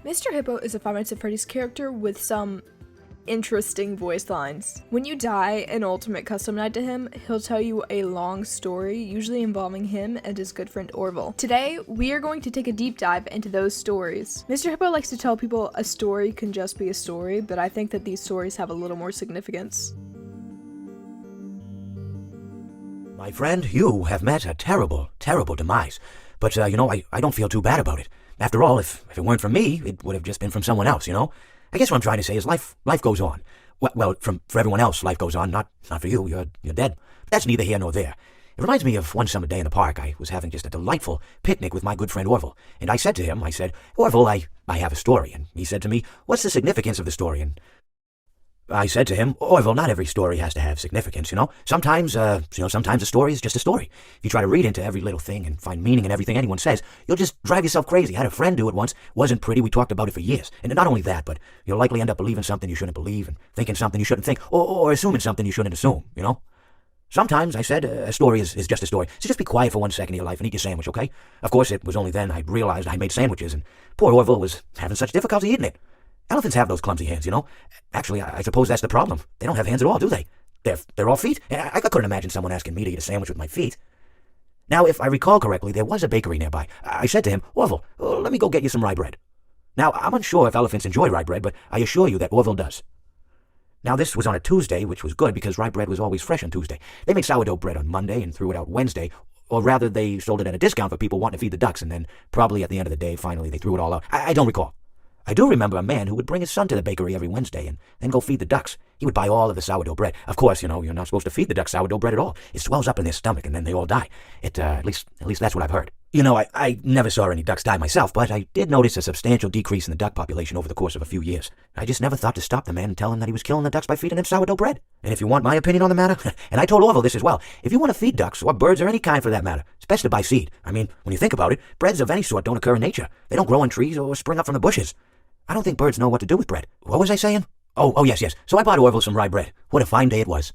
Mr. Hippo is a Five Nights at Freddy's character with some interesting voice lines. When you die an ultimate custom night to him, he'll tell you a long story, usually involving him and his good friend Orville. Today, we are going to take a deep dive into those stories. Mr. Hippo likes to tell people a story can just be a story, but I think that these stories have a little more significance. My friend, you have met a terrible, terrible demise. But, I don't feel too bad about it. After all, if it weren't from me, it would have just been from someone else, I guess what I'm trying to say is life goes on. Well, for everyone else, life goes on, not for you, you're dead. But that's neither here nor there. It reminds me of one summer day in the park. I was having just a delightful picnic with my good friend Orville. And I said to him, Orville, I have a story. And he said to me, what's the significance of the story? And I said to him, Orville, not every story has to have significance, Sometimes, sometimes a story is just a story. If you try to read into every little thing and find meaning in everything anyone says, you'll just drive yourself crazy. I had a friend do it once. Wasn't pretty. We talked about it for years. And not only that, but you'll likely end up believing something you shouldn't believe and thinking something you shouldn't think or assuming something you shouldn't assume, Sometimes, I said, a story is just a story. So just be quiet for 1 second of your life and eat your sandwich, okay? Of course, it was only then I realized I made sandwiches, and poor Orville was having such difficulty eating it. Elephants have those clumsy hands, Actually, I suppose that's the problem. They don't have hands at all, do they? They're all feet. I couldn't imagine someone asking me to eat a sandwich with my feet. Now, if I recall correctly, there was a bakery nearby. I said to him, Orville, let me go get you some rye bread. Now, I'm unsure if elephants enjoy rye bread, but I assure you that Orville does. Now, this was on a Tuesday, which was good because rye bread was always fresh on Tuesday. They made sourdough bread on Monday and threw it out Wednesday. Or rather, they sold it at a discount for people wanting to feed the ducks, and then probably at the end of the day, finally, they threw it all out. I don't recall. I do remember a man who would bring his son to the bakery every Wednesday and then go feed the ducks. He would buy all of the sourdough bread. Of course, you're not supposed to feed the ducks sourdough bread at all. It swells up in their stomach and then they all die. At least that's what I've heard. I never saw any ducks die myself, but I did notice a substantial decrease in the duck population over the course of a few years. I just never thought to stop the man and tell him that he was killing the ducks by feeding them sourdough bread. And if you want my opinion on the matter, and I told Orville this as well, if you want to feed ducks or birds or any kind for that matter, it's best to buy seed. I mean, when you think about it, breads of any sort don't occur in nature. They don't grow on trees or spring up from the bushes. I don't think birds know what to do with bread. What was I saying? Oh, yes. So I bought Orville some rye bread. What a fine day it was.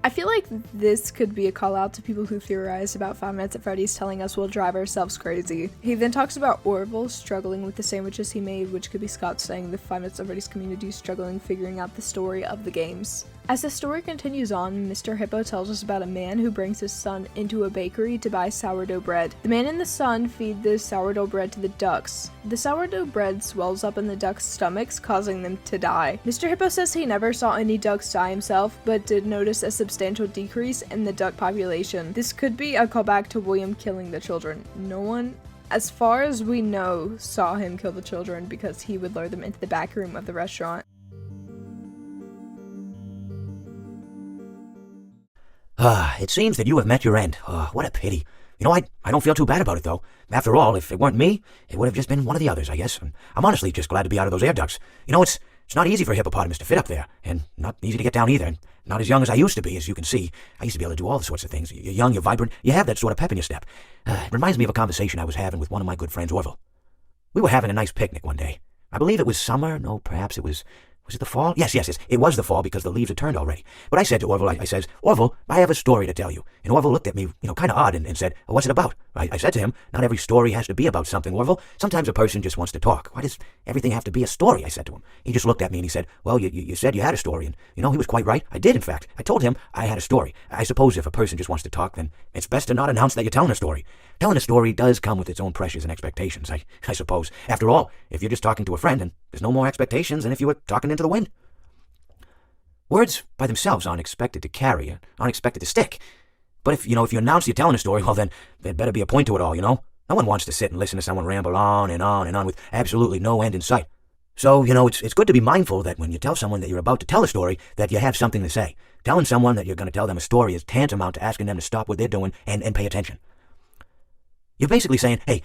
I feel like this could be a call out to people who theorize about Five Nights at Freddy's telling us we'll drive ourselves crazy. He then talks about Orville struggling with the sandwiches he made, which could be Scott saying the Five Nights at Freddy's community struggling figuring out the story of the games. As the story continues on, Mr. Hippo tells us about a man who brings his son into a bakery to buy sourdough bread. The man and the son feed the sourdough bread to the ducks. The sourdough bread swells up in the ducks' stomachs, causing them to die. Mr. Hippo says he never saw any ducks die himself, but did notice a substantial decrease in the duck population. This could be a callback to William killing the children. No one, as far as we know, saw him kill the children because he would lure them into the back room of the restaurant. It seems that you have met your end. What a pity. I don't feel too bad about it, though. After all, if it weren't me, it would have just been one of the others, I guess. I'm honestly just glad to be out of those air ducts. It's not easy for a hippopotamus to fit up there, and not easy to get down either. And not as young as I used to be, as you can see. I used to be able to do all sorts of things. You're young, you're vibrant, you have that sort of pep in your step. It reminds me of a conversation I was having with one of my good friends, Orville. We were having a nice picnic one day. I believe it was summer. No, perhaps it was it the fall? Yes. It was the fall because the leaves had turned already. But I said to Orville, I says, Orville, I have a story to tell you. And Orville looked at me, kind of odd and said, what's it about? I said to him, not every story has to be about something, Orville. Sometimes a person just wants to talk. Why does everything have to be a story? I said to him. He just looked at me and he said, well, you said you had a story. And, he was quite right. I did, in fact. I told him I had a story. I suppose if a person just wants to talk, then it's best to not announce that you're telling a story. Telling a story does come with its own pressures and expectations, I suppose. After all, if you're just talking to a friend, then there's no more expectations than if you were talking into the wind. Words by themselves aren't expected to carry, aren't expected to stick. But if you announce you're telling a story, well then, there'd better be a point to it all, No one wants to sit and listen to someone ramble on and on and on with absolutely no end in sight. So, it's good to be mindful that when you tell someone that you're about to tell a story, that you have something to say. Telling someone that you're going to tell them a story is tantamount to asking them to stop what they're doing and pay attention. You're basically saying, hey,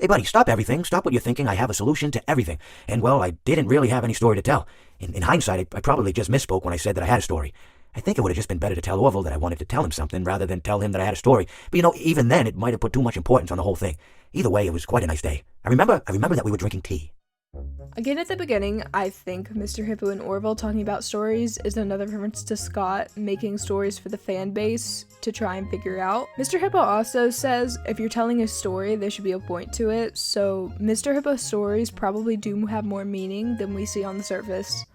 buddy, stop everything, stop what you're thinking, I have a solution to everything. And, well, I didn't really have any story to tell. In hindsight, I probably just misspoke when I said that I had a story. I think it would have just been better to tell Orville that I wanted to tell him something rather than tell him that I had a story. But, even then, it might have put too much importance on the whole thing. Either way, it was quite a nice day. I remember that we were drinking tea. Again at the beginning, I think Mr. Hippo and Orville talking about stories is another reference to Scott making stories for the fan base to try and figure out. Mr. Hippo also says if you're telling a story, there should be a point to it, so Mr. Hippo's stories probably do have more meaning than we see on the surface.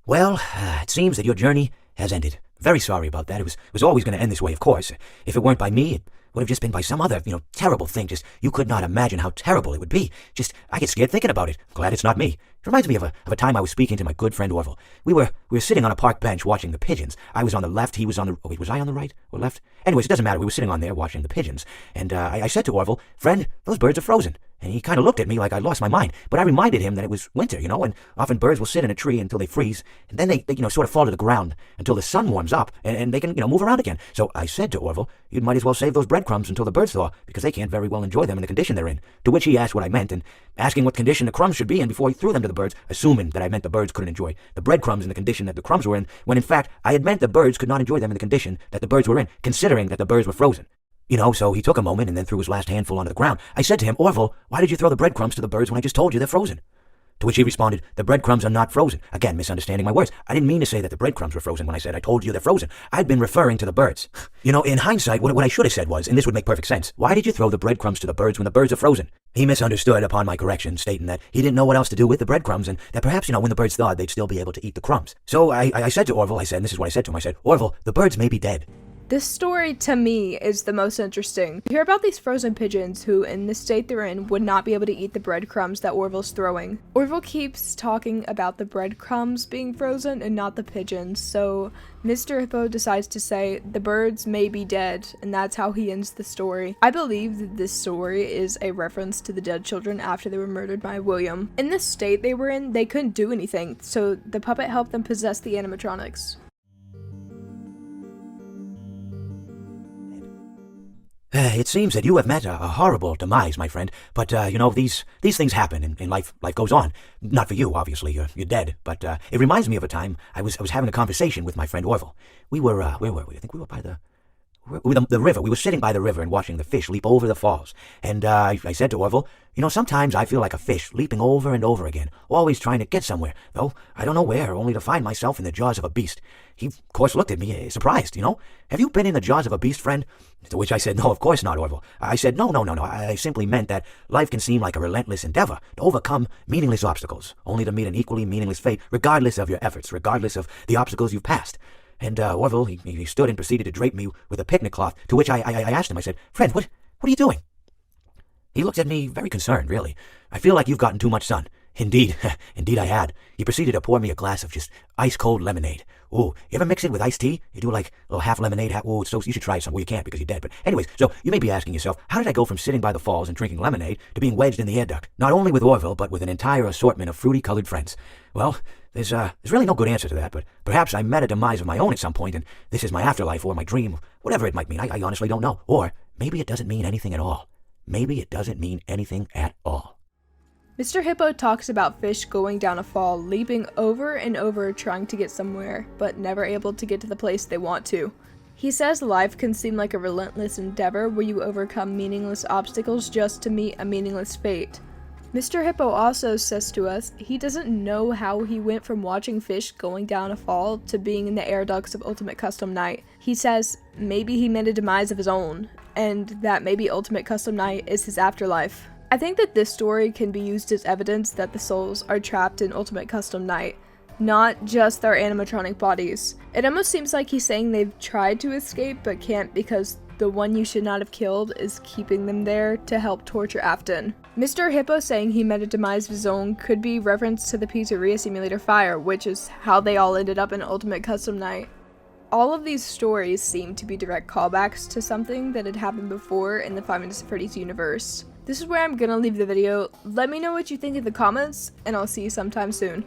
Well, it seems that your journey has ended. Very sorry about that. It was always going to end this way, of course. If it weren't by me, it would have just been by some other, terrible thing. Just, you could not imagine how terrible it would be. Just, I get scared thinking about it. Glad it's not me. It reminds me of a time I was speaking to my good friend Orville. We were sitting on a park bench watching the pigeons. I was on the left, he was on the... Oh, wait, was I on the right or left? Anyways, it doesn't matter. We were sitting on there watching the pigeons. And I said to Orville, "Friend, those birds are frozen." And he kind of looked at me like I lost my mind. But I reminded him that it was winter, and often birds will sit in a tree until they freeze. And then they sort of fall to the ground until the sun warms up and they can, move around again. So I said to Orville, "You might as well save those breadcrumbs until the birds thaw, because they can't very well enjoy them in the condition they're in." To which he asked what I meant, and asking what condition the crumbs should be in before he threw them to the birds, assuming that I meant the birds couldn't enjoy the breadcrumbs in the condition that the crumbs were in, when in fact I had meant the birds could not enjoy them in the condition that the birds were in, considering that the birds were frozen. So he took a moment and then threw his last handful onto the ground. I said to him, "Orville, why did you throw the breadcrumbs to the birds when I just told you they're frozen?" To which he responded, "The breadcrumbs are not frozen." Again, misunderstanding my words. I didn't mean to say that the breadcrumbs were frozen when I said I told you they're frozen. I'd been referring to the birds. In hindsight, what I should have said was, and this would make perfect sense, "Why did you throw the breadcrumbs to the birds when the birds are frozen?" He misunderstood upon my correction, stating that he didn't know what else to do with the breadcrumbs, and that perhaps, when the birds thawed, they'd still be able to eat the crumbs. So I said to Orville, and this is what I said to him, I said, "Orville, the birds may be dead." This story, to me, is the most interesting. You hear about these frozen pigeons who, in the state they're in, would not be able to eat the breadcrumbs that Orville's throwing. Orville keeps talking about the breadcrumbs being frozen and not the pigeons, so Mr. Hippo decides to say, "The birds may be dead," and that's how he ends the story. I believe that this story is a reference to the dead children after they were murdered by William. In the state they were in, they couldn't do anything, so the puppet helped them possess the animatronics. It seems that you have met a horrible demise, my friend. But, these things happen in life. Life goes on. Not for you, obviously. You're dead. But it reminds me of a time I was having a conversation with my friend Orville. We were, where were we? I think we were by the river. We were sitting by the river and watching the fish leap over the falls. And I said to Orville, sometimes I feel like a fish leaping over and over again, always trying to get somewhere, though I don't know where, only to find myself in the jaws of a beast. He, of course, looked at me, surprised, "Have you been in the jaws of a beast, friend?" To which I said, "No, of course not, Orville." I said, No. I simply meant that life can seem like a relentless endeavor to overcome meaningless obstacles, only to meet an equally meaningless fate, regardless of your efforts, regardless of the obstacles you've passed. And Orville, he stood and proceeded to drape me with a picnic cloth, to which I asked him, I said, "Friend, what are you doing?" He looked at me very concerned, really. "I feel like you've gotten too much sun." Indeed, indeed I had. He proceeded to pour me a glass of just ice-cold lemonade. Ooh, you ever mix it with iced tea? You do like a little half lemonade, ooh, so you should try some. Well, you can't because you're dead. But anyways, so you may be asking yourself, how did I go from sitting by the falls and drinking lemonade to being wedged in the air duct? Not only with Orville, but with an entire assortment of fruity-colored friends. Well, there's really no good answer to that, but perhaps I met a demise of my own at some point, and this is my afterlife or my dream, whatever it might mean. I honestly don't know. Or maybe it doesn't mean anything at all. Maybe it doesn't mean anything at all. Mr. Hippo talks about fish going down a fall, leaping over and over trying to get somewhere, but never able to get to the place they want to. He says life can seem like a relentless endeavor where you overcome meaningless obstacles just to meet a meaningless fate. Mr. Hippo also says to us he doesn't know how he went from watching fish going down a fall to being in the air ducts of Ultimate Custom Night. He says maybe he met a demise of his own, and that maybe Ultimate Custom Night is his afterlife. I think that this story can be used as evidence that the souls are trapped in Ultimate Custom Night, not just their animatronic bodies. It almost seems like he's saying they've tried to escape but can't because the one you should not have killed is keeping them there to help torture Afton. Mr. Hippo saying he met a demise of his own could be reference to the Pizzeria Simulator fire, which is how they all ended up in Ultimate Custom Night. All of these stories seem to be direct callbacks to something that had happened before in the Five Nights at Freddy's universe. This is where I'm gonna leave the video. Let me know what you think in the comments, and I'll see you sometime soon.